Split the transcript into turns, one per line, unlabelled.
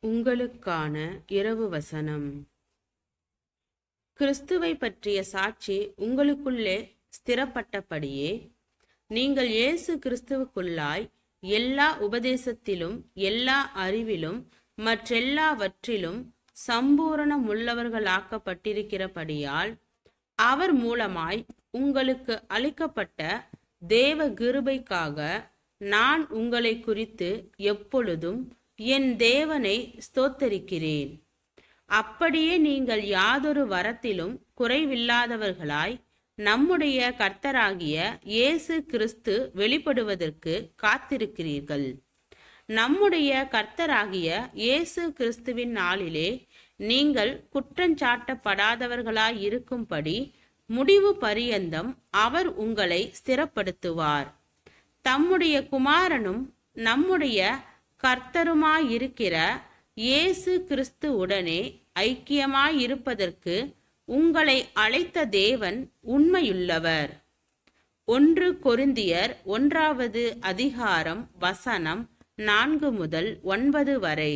உங்களுக்கான இரவு வசனம். கிறிஸ்துவை பற்றிய சாட்சி உங்களுக்குள்ளே ஸ்திரப்பட்டபடியே நீங்கள் இயேசு கிறிஸ்துவுக்குள்ளாய் எல்லா உபதேசத்திலும் எல்லா அறிவிலும் மற்றெல்லாவற்றிலும் சம்பூரணமுள்ளவர்களாக்கப்பட்டிருக்கிறபடியால் அவர் மூலமாய் உங்களுக்கு அளிக்கப்பட்ட தேவ கிருபைக்காக நான் உங்களை குறித்து எப்பொழுதும் என் தேவனை ஸ்தோத்தரிக்கிறேன். அப்படியே நீங்கள் யாதொரு வரத்திலும் குறைவில்லாதவர்களாய் நம்முடைய கர்த்தராகிய இயேசு கிறிஸ்து வெளிப்படுவதற்கு காத்திருக்கிறீர்கள். நம்முடைய கர்த்தராகிய இயேசு கிறிஸ்துவின் நாளிலே நீங்கள் குற்றஞ்சாட்டப்படாதவர்களாய் இருக்கும்படி முடிவு பரியந்தம் அவர் உங்களை ஸ்திரப்படுத்துவார். தம்முடைய குமாரனும் நம்முடைய கர்த்தருமாயிருக்கிற இயேசு கிறிஸ்து உடனே ஐக்கியமாயிருப்பதற்கு உங்களை அழைத்த தேவன் உண்மையுள்ளவர். 1 கொரிந்தியர் 1வது அதிகாரம் வசனம் 4 முதல் 9 வரை.